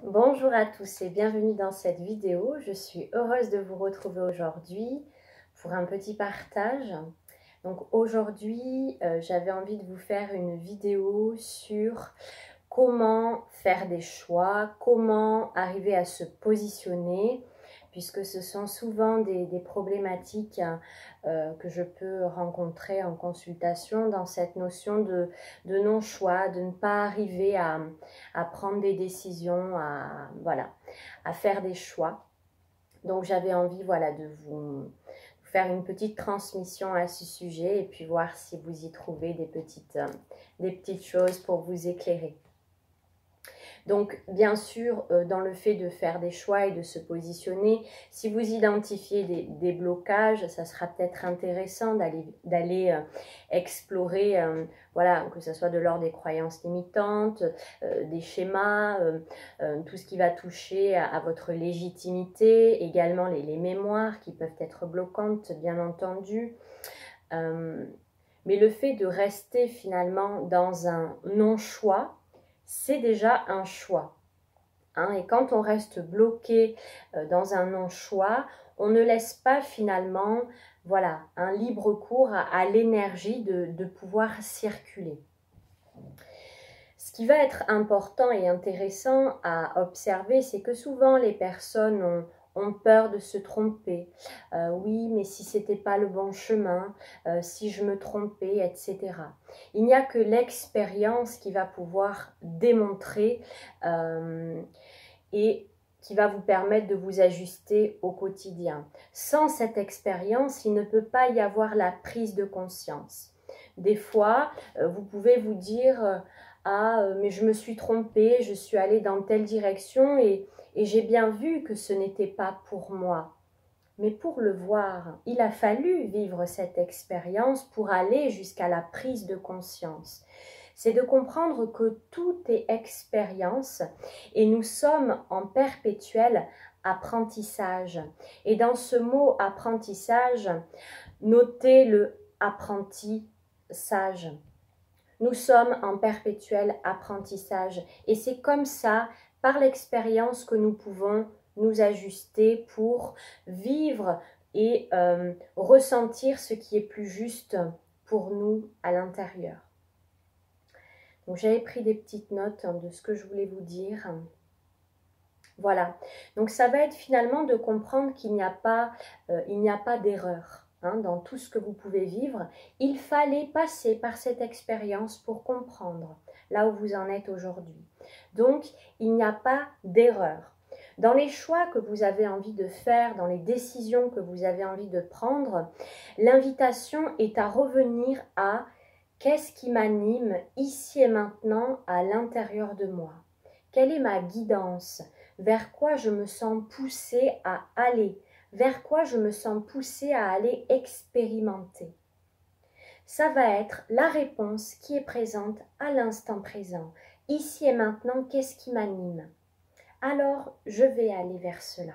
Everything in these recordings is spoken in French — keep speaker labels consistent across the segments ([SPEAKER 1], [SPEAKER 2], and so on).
[SPEAKER 1] Bonjour à tous et bienvenue dans cette vidéo. Je suis heureuse de vous retrouver aujourd'hui pour un petit partage. Donc aujourd'hui, j'avais envie de vous faire une vidéo sur comment faire des choix, comment arriver à se positionner, puisque ce sont souvent des problématiques que je peux rencontrer en consultation dans cette notion de non-choix, de ne pas arriver à prendre des décisions, à faire des choix. Donc j'avais envie de vous faire une petite transmission à ce sujet et puis voir si vous y trouvez des petites choses pour vous éclairer. Donc, bien sûr, dans le fait de faire des choix et de se positionner, si vous identifiez des blocages, ça sera peut-être intéressant d'aller explorer, que ce soit de l'ordre des croyances limitantes, des schémas, tout ce qui va toucher à votre légitimité, également les mémoires qui peuvent être bloquantes, bien entendu. Mais le fait de rester finalement dans un non-choix, c'est déjà un choix. Et quand on reste bloqué dans un non-choix, on ne laisse pas finalement un libre cours à l'énergie de pouvoir circuler. Ce qui va être important et intéressant à observer, c'est que souvent les personnes ont peur de se tromper. Oui, mais si c'était pas le bon chemin, si je me trompais, etc. Il n'y a que l'expérience qui va pouvoir démontrer et qui va vous permettre de vous ajuster au quotidien. Sans cette expérience, il ne peut pas y avoir la prise de conscience. Des fois, vous pouvez vous dire mais je me suis trompée, je suis allée dans telle direction et j'ai bien vu que ce n'était pas pour moi. Mais pour le voir, il a fallu vivre cette expérience pour aller jusqu'à la prise de conscience. C'est de comprendre que tout est expérience et nous sommes en perpétuel apprentissage. Et dans ce mot apprentissage, notez le apprenti-sage. Nous sommes en perpétuel apprentissage et c'est comme ça, par l'expérience, que nous pouvons nous ajuster pour vivre et ressentir ce qui est plus juste pour nous à l'intérieur. Donc j'avais pris des petites notes de ce que je voulais vous dire. Voilà, donc ça va être finalement de comprendre qu'il n'y a pas d'erreur. Dans tout ce que vous pouvez vivre, il fallait passer par cette expérience pour comprendre là où vous en êtes aujourd'hui. Donc, il n'y a pas d'erreur. Dans les choix que vous avez envie de faire, dans les décisions que vous avez envie de prendre, l'invitation est à revenir à qu'est-ce qui m'anime ici et maintenant à l'intérieur de moi? Quelle est ma guidance? Vers quoi je me sens poussée à aller? Vers quoi je me sens poussée à aller expérimenter? Ça va être la réponse qui est présente à l'instant présent. Ici et maintenant, qu'est-ce qui m'anime? Alors, je vais aller vers cela.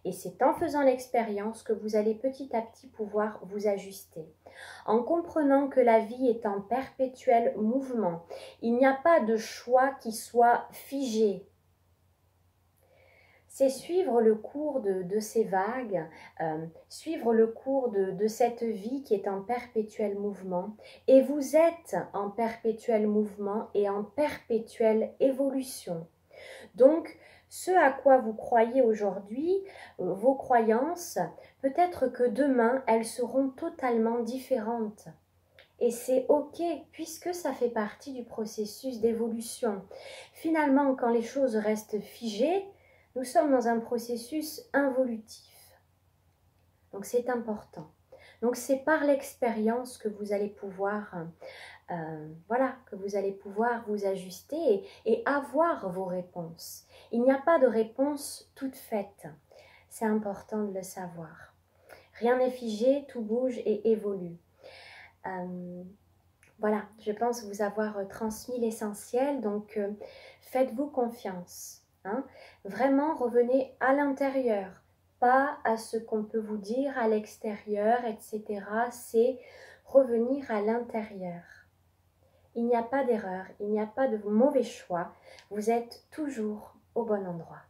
[SPEAKER 1] Et c'est en faisant l'expérience que vous allez petit à petit pouvoir vous ajuster. En comprenant que la vie est en perpétuel mouvement, il n'y a pas de choix qui soit figé. C'est suivre le cours de ces vagues, suivre le cours de cette vie qui est en perpétuel mouvement. Et vous êtes en perpétuel mouvement et en perpétuelle évolution. Donc, ce à quoi vous croyez aujourd'hui, vos croyances, peut-être que demain, elles seront totalement différentes. Et c'est ok, puisque ça fait partie du processus d'évolution. Finalement, quand les choses restent figées, nous sommes dans un processus involutif. Donc c'est important. Donc c'est par l'expérience que vous allez pouvoir vous ajuster et avoir vos réponses. Il n'y a pas de réponse toute faite. C'est important de le savoir. Rien n'est figé, tout bouge et évolue. Voilà, je pense vous avoir transmis l'essentiel, donc faites-vous confiance. Vraiment, revenez à l'intérieur, pas à ce qu'on peut vous dire à l'extérieur, etc. C'est revenir à l'intérieur. il n'y a pas d'erreur, il n'y a pas de mauvais choix. Vous êtes toujours au bon endroit.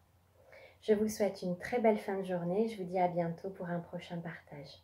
[SPEAKER 1] Je vous souhaite une très belle fin de journée. Je vous dis à bientôt pour un prochain partage.